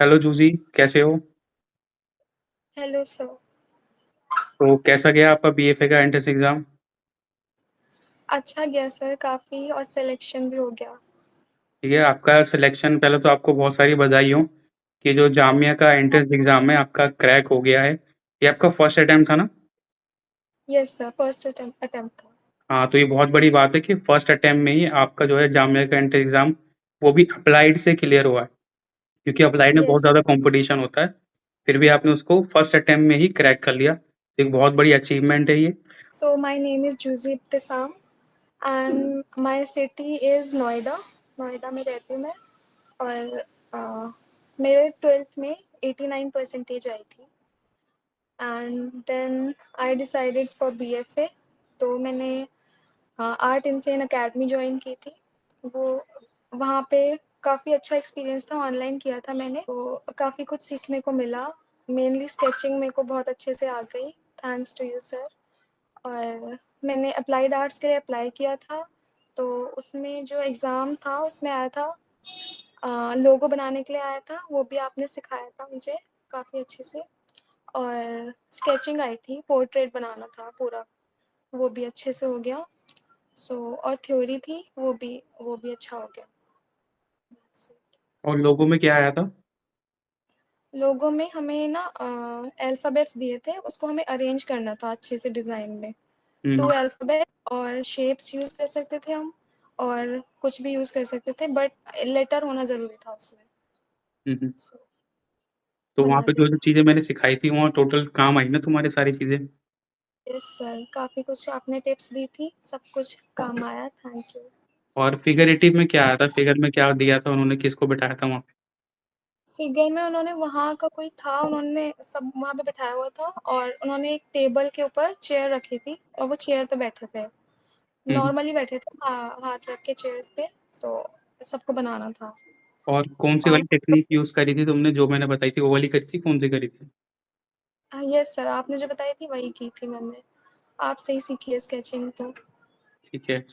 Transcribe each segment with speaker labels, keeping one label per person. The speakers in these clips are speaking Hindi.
Speaker 1: हेलो जूजी, कैसे हो?
Speaker 2: Hello sir.
Speaker 1: तो कैसा गया आपका बीएफए का एंट्रेंस एग्जाम?
Speaker 2: अच्छा गया सर, काफ़ी और सिलेक्शन भी हो गया।
Speaker 1: ठीक है, आपका सिलेक्शन पहले तो आपको बहुत सारी बधाई हो कि जो जामिया का एंट्रेंस एग्जाम है आपका क्रैक हो गया है। ये आपका फर्स्ट अटेम्प्ट था ना?
Speaker 2: यस सर, फर्स्ट अटेम्प्ट था।
Speaker 1: हाँ, तो ये बहुत बड़ी बात है कि फर्स्ट अटेम्प्ट में ही आपका जो है जामिया का एंट्रेंस एग्जाम वो भी अप्लाइड से क्लियर हुआ है, क्योंकि अप्लाइड में बहुत
Speaker 2: यस।
Speaker 1: ज़्यादा कंपटीशन होता है। फिर भी आपने उसको फर्स्ट अटेम्प्ट में ही क्रैक कर लिया, तो एक बहुत बड़ी अचीवमेंट है ये।
Speaker 2: So my name is Juzi Ibtisam and my city is Noida. Noida में रहती हूँ मैं। और मेरे 12th में 89 परसेंटेज आई थी। And then I decided for BFA. तो मैंने आर्ट इंसेन अकेडमी ज्वाइन की थी। वो वहाँ पे काफ़ी अच्छा एक्सपीरियंस था, ऑनलाइन किया था मैंने, तो काफ़ी कुछ सीखने को मिला। मेनली स्केचिंग मेरे को बहुत अच्छे से आ गई, थैंक्स टू यू सर। और मैंने अप्लाइड आर्ट्स के लिए अप्लाई किया था। तो उसमें जो एग्ज़ाम था उसमें आया था, लोगो बनाने के लिए आया था, वो भी आपने सिखाया था मुझे काफ़ी अच्छे से। और स्केचिंग आई थी, पोर्ट्रेट बनाना था पूरा, वो भी अच्छे से हो गया। और थ्योरी थी, वो भी अच्छा हो गया। That's it।
Speaker 1: और लोगों में क्या आया था?
Speaker 2: लोगों में हमें ना अल्फ़ाबेट्स दिए थे, उसको हमें अरेंज करना था अच्छे से डिज़ाइन में।
Speaker 1: हम्म।
Speaker 2: 2 अल्फ़ाबेट्स और शेप्स यूज़ कर सकते थे हम, और कुछ भी यूज़ कर सकते थे, बट लेटर होना ज़रूरी था उसमें।
Speaker 1: हम्म।
Speaker 2: सो
Speaker 1: तो वहाँ
Speaker 2: बना
Speaker 1: पे
Speaker 2: दिया
Speaker 1: जो जो
Speaker 2: था।
Speaker 1: चीज़ें मैंने सिखाई थी वहाँ टोटल काम आई ना तुम्हारी सारी चीज़ें?
Speaker 2: यस सर, काफ़ी कुछ आपने टिप्स दी थी, सब कुछ काम आया, थैंक यू।
Speaker 1: और फिगरेटिव में क्या आया था? फिगर में क्या दिया था उन्होंने, किसको बिठाया था वहाँ पे?
Speaker 2: फिगर में उन्होंने वहाँ का कोई था, उन्होंने सब वहाँ पे बैठाया हुआ था, और उन्होंने एक टेबल के ऊपर चेयर रखी थी और वो चेयर पे बैठे थे।
Speaker 1: हम्म।
Speaker 2: नॉर्मली बैठे थे, हाथ रख के चेयर्स पे। तो सबको बनाना था।
Speaker 1: और कौन सी
Speaker 2: और
Speaker 1: वाली टेक्निक यूज़ करी थी तुमने? जो मैंने बताई थी वो वाली करी थी, कौन सी करी थी?
Speaker 2: यस सर, आपने जो बताई थी वही की थी मैंने। आपसे ही सीखी है स्केचिंग तो।
Speaker 1: ठीक है।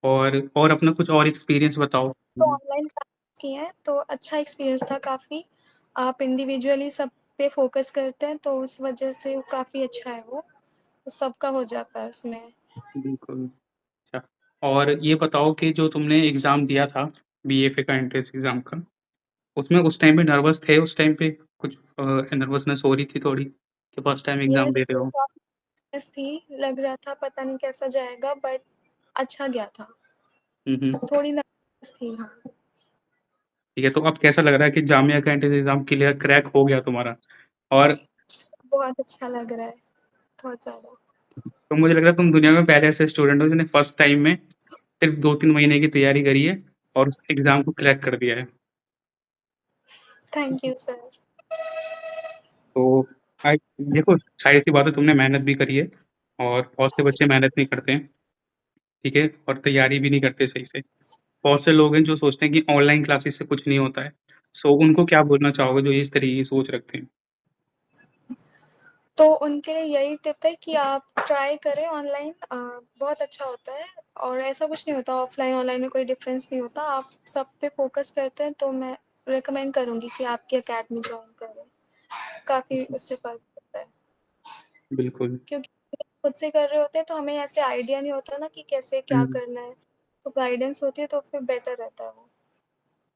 Speaker 1: और अपना कुछ और एक्सपीरियंस बताओ।
Speaker 2: तो ऑनलाइन क्लास की हैं तो अच्छा एक्सपीरियंस था काफ़ी। आप इंडिविजुअली सब पे फोकस करते हैं तो उस वजह से काफ़ी अच्छा है वो, तो सबका हो जाता है उसमें।
Speaker 1: बिल्कुल। अच्छा, और ये बताओ कि जो तुमने एग्ज़ाम दिया था बीएफए का एंट्रेंस एग्ज़ाम का, उसमें उस टाइम पे नर्वस थे? उस टाइम पे कुछ नर्वसनेस हो रही थी थोड़ी कि फर्स्ट टाइम एग्ज़ाम दे
Speaker 2: यस
Speaker 1: रहे हो?
Speaker 2: काफ़ी स्ट्रेस थी, लग रहा था पता नहीं कैसा जाएगा, बट अच्छा गया था।
Speaker 1: हुँ, हुँ।
Speaker 2: थोड़ी नर्वस थी, हाँ।
Speaker 1: ठीक है, तो अब कैसा लग रहा है कि जामिया का एंट्रेंस एग्ज़ाम क्लियर क्रैक हो गया तुम्हारा? और
Speaker 2: बहुत अच्छा लग रहा है, बहुत ज़्यादा।
Speaker 1: तो मुझे लग रहा है तुम दुनिया में पहले ऐसे स्टूडेंट हो जिसने फर्स्ट टाइम में सिर्फ़ 2-3 महीने की तैयारी करी है और उस एग्ज़ाम को क्रैक कर दिया है।
Speaker 2: Thank you sir.
Speaker 1: तो आई देखो, ज़ाहिर-सी बात है तुमने मेहनत भी करी है और बहुत से बच्चे मेहनत नहीं करते हैं, ठीक है? और तैयारी भी नहीं करते सही से। बहुत से लोग हैं जो सोचते हैं कि ऑनलाइन क्लासेस से कुछ नहीं होता है। सो उनको क्या बोलना चाहोगे जो इस तरह की सोच रखते हैं?
Speaker 2: तो उनके लिए यही टिप है कि आप ट्राई करें ऑनलाइन, बहुत अच्छा होता है। और ऐसा कुछ नहीं होता, ऑफलाइन ऑनलाइन में कोई डिफरेंस नहीं होता, आप सब पे फोकस करते हैं तो मैं रिकमेंड करूँगी कि आपकी अकेडमी ज्वाइन करें। काफ़ी उससे फ़र्क पड़ता है,
Speaker 1: बिल्कुल,
Speaker 2: क्योंकि खुद से कर रहे होते हैं तो हमें ऐसे आइडिया नहीं होता ना कि कैसे क्या
Speaker 1: हुँ,
Speaker 2: करना है। तो गाइडेंस होती है तो फिर बेटर रहता है वो।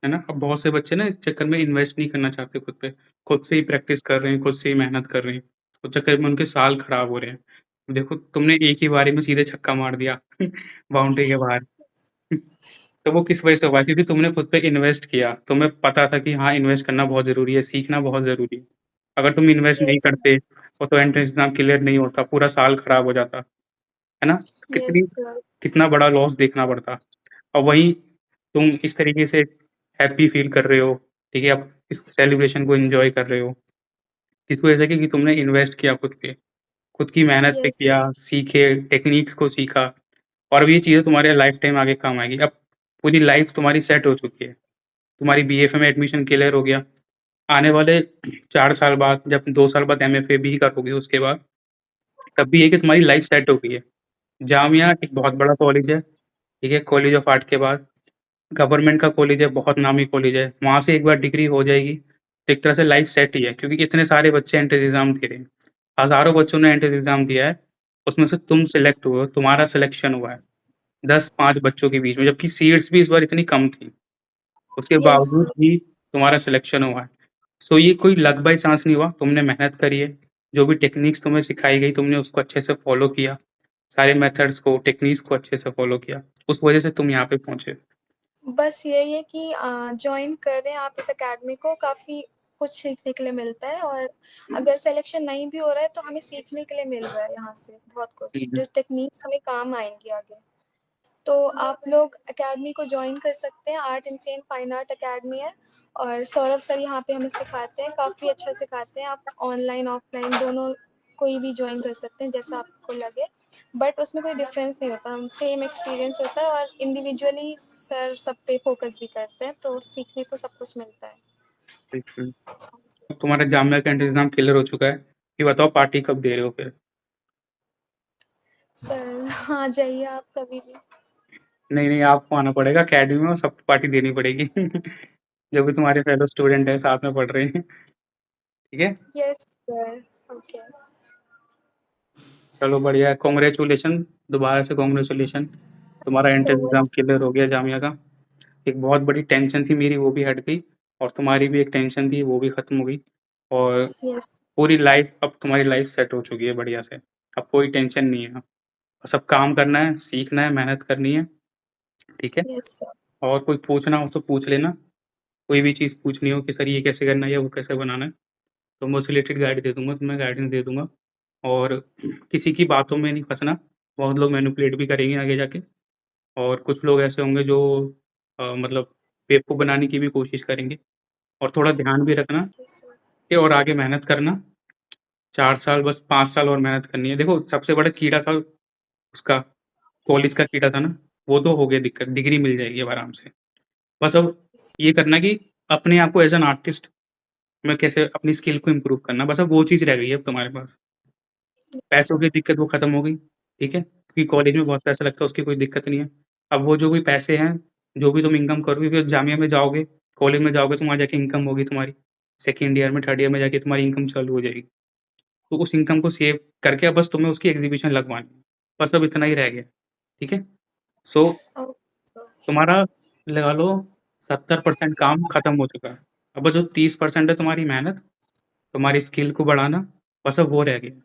Speaker 1: है ना? अब बहुत से बच्चे ना इस चक्कर में इन्वेस्ट नहीं करना चाहते खुद पे। खुद से ही प्रैक्टिस कर रहे हैं, खुद से ही मेहनत कर रहे हैं। उस चक्कर में उनके साल खराब हो रहे हैं। देखो तुमने एक ही बारी में सीधे छक्का मार दिया बाउंड्री के बाहर। तो वो किस वजह से हुआ? क्योंकि तुमने खुद पे इन्वेस्ट किया। तुम्हें पता था कि हाँ, इन्वेस्ट करना बहुत ज़रूरी है, सीखना बहुत ज़रूरी है। अगर तुम इन्वेस्ट नहीं
Speaker 2: यस।
Speaker 1: करते, तो एंट्रेंस एग्ज़ाम क्लियर नहीं होता, पूरा साल खराब हो जाता, है ना? कितनी
Speaker 2: यस सर।
Speaker 1: कितना बड़ा लॉस देखना पड़ता। और वहीं तुम इस तरीके से हैप्पी फ़ील कर रहे हो, ठीक है? आप इस सेलिब्रेशन को एन्जॉय कर रहे हो, किस वजह से? क्योंकि तुमने इन्वेस्ट किया खुद पे, खुद की मेहनत पे
Speaker 2: यस।
Speaker 1: किया, सीखे, टेक्नीक्स को सीखा और अब ये चीज़ें तुम्हारे लाइफ़ टाइम आगे काम आएगी। अब पूरी लाइफ़ तुम्हारी सेट हो चुकी है। तुम्हारी बीएफए में एडमिशन क्लियर हो गया। आने वाले 4 साल बाद जब 2 साल बाद एमएफए भी करोगे उसके बाद, तब भी ये कि तुम्हारी लाइफ़ सेट हो गई है। जामिया एक बहुत बड़ा
Speaker 2: यस।
Speaker 1: कॉलेज है, ठीक है? कॉलेज ऑफ आर्ट के बाद गवर्नमेंट का कॉलेज है, बहुत नामी कॉलेज है। वहाँ से एक बार डिग्री हो जाएगी, तो एक तरह से लाइफ सेट ही है, क्योंकि इतने सारे बच्चे एंट्रेंस एग्ज़ाम दे रहे हैं। हज़ारों बच्चों ने एंट्रेंस एग्ज़ाम दिया है, उसमें से तुम सिलेक्ट हुए हो, तुम्हारा सिलेक्शन हुआ है 10-5 बच्चों के बीच में, जबकि सीट्स भी इस बार इतनी कम थी। उसके
Speaker 2: यस
Speaker 1: बावजूद भी तुम्हारा सिलेक्शन हुआ है। सो ये कोई लक बाय चांस नहीं हुआ, तुमने मेहनत करी है, जो भी टेक्निक्स तुम्हें सिखाई गई तुमने उसको अच्छे से फॉलो किया, सारे मेथड्स को, टेक्निक्स को अच्छे से फॉलो किया, उस वजह से तुम यहाँ पे पहुँचे।
Speaker 2: बस यही है कि जॉइन कर रहे हैं आप इस अकेडमी को, काफ़ी कुछ सीखने के लिए मिलता है, और अगर सिलेक्शन नहीं भी हो रहा है तो हमें सीखने के लिए मिल रहा है यहाँ से बहुत
Speaker 1: हुँ,
Speaker 2: कुछ,
Speaker 1: हुँ।
Speaker 2: जो टेक्निक्स हमें काम आएंगी आगे। तो आप लोग अकेडमी को जॉइन कर सकते हैं, art insane fine art academy है, और सौरभ सर यहाँ पे हमें सिखाते हैं, काफ़ी अच्छा सिखाते हैं। आप ऑनलाइन ऑफलाइन दोनों कोई भी जॉइन कर सकते हैं जैसा आपको लगे, बट उसमें कोई डिफरेंस नहीं होता, हम सेम एक्सपीरियंस होता है, और इंडिविजुअली सर सब पे फोकस भी करते हैं, तो सीखने को सब कुछ मिलता है।
Speaker 1: बिल्कुल। अब तुम्हारा जामिया का एंट्रेंस एग्ज़ाम क्लियर हो चुका है, ये बताओ पार्टी कब दे रहे हो फिर?
Speaker 2: सर आ जाइए आप कभी भी।
Speaker 1: नहीं, नहीं, आपको आना पड़ेगा अकेडमी में और सबको पार्टी देनी पड़ेगी। जो भी तुम्हारे फेलो स्टूडेंट हैं, साथ में पढ़ रहे हैं, ठीक है?
Speaker 2: Yes sir. ओके।
Speaker 1: चलो बढ़िया है, कांग्रेचुलेशन, दोबारा से कांग्रेचुलेशन, तुम्हारा एंट्रेंस एग्ज़ाम
Speaker 2: यस।
Speaker 1: क्लियर हो गया जामिया का। एक बहुत बड़ी टेंशन थी मेरी, वो भी हट गई, और तुम्हारी भी एक टेंशन थी, वो भी खत्म हो गई, और
Speaker 2: यस।
Speaker 1: पूरी लाइफ, अब तुम्हारी लाइफ सेट हो चुकी है बढ़िया से। अब कोई टेंशन नहीं है, बस अब काम करना है, सीखना है, मेहनत करनी है, ठीक है?
Speaker 2: Yes sir.
Speaker 1: और कोई पूछना हो तो पूछ लेना, कोई भी चीज़ पूछनी हो कि सर ये कैसे करना है या वो कैसे बनाना है, तो मैं उससे रिलेटेड गाइड दे दूँगा, तुम्हें गाइडेंस दे दूँगा। और किसी की बातों में नहीं फँसना, बहुत लोग मैनिपुलेट भी करेंगे आगे जाके, और कुछ लोग ऐसे होंगे जो मतलब बेवकूफ़ बनाने की भी कोशिश करेंगे, और थोड़ा ध्यान भी रखना
Speaker 2: ओके सर।
Speaker 1: कि और आगे मेहनत करना, 4 साल, बस 5 साल और मेहनत करनी है। देखो सबसे बड़ा कीड़ा था उसका, कॉलेज का कीड़ा था ना, वो तो हो गया दिक्कत, डिग्री मिल जाएगी अब आराम से। बस अब ये करना कि अपने आप को एज़ एन आर्टिस्ट में कैसे अपनी स्किल को इम्प्रूव करना, बस अब वो चीज़ रह गई है अब तुम्हारे पास।
Speaker 2: यस
Speaker 1: पैसों
Speaker 2: सर।
Speaker 1: की दिक्कत वो खत्म हो गई, ठीक है? क्योंकि कॉलेज में बहुत पैसा लगता है, उसकी कोई दिक्कत नहीं है। अब वो जो भी पैसे हैं, जो भी तुम इनकम करोगे, फिर जामिया में जाओगे, कॉलेज में जाओगे तो वहाँ जाके इनकम होगी तुम्हारी। सेकंड ईयर में, थर्ड ईयर में जाके तुम्हारी इनकम चालू हो जाएगी। तो उस इनकम को सेव करके अब बस तुम्हें उसकी एग्ज़ीबिशन लगवानी है। बस अब इतना ही रह गया, ठीक है? So
Speaker 2: okay sir.
Speaker 1: तुम्हारा लगा लो 70% काम खत्म हो चुका है। अब बस जो 30% है तुम्हारी मेहनत, तुम्हारी स्किल को बढ़ाना, बस अब वो रह गया।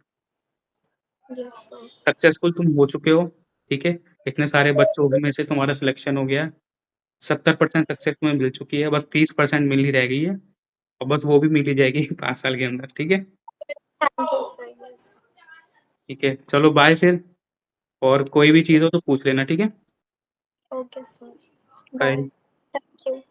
Speaker 2: Yes sir.
Speaker 1: सक्सेसफुल तुम हो चुके हो, ठीक है? इतने सारे बच्चों में से तुम्हारा सिलेक्शन हो गया है। 70% सक्सेस तुम्हें मिल चुकी है, बस 30% मिलनी रह गई है, और बस वो भी मिल ही जाएगी 5 साल के अंदर, ठीक है?
Speaker 2: Thank you sir. यस।
Speaker 1: ठीक है, चलो बाय फिर, और कोई भी चीज़ हो तो पूछ लेना, ठीक है?
Speaker 2: Okay sir. Bye.
Speaker 1: Bye.
Speaker 2: Thank you.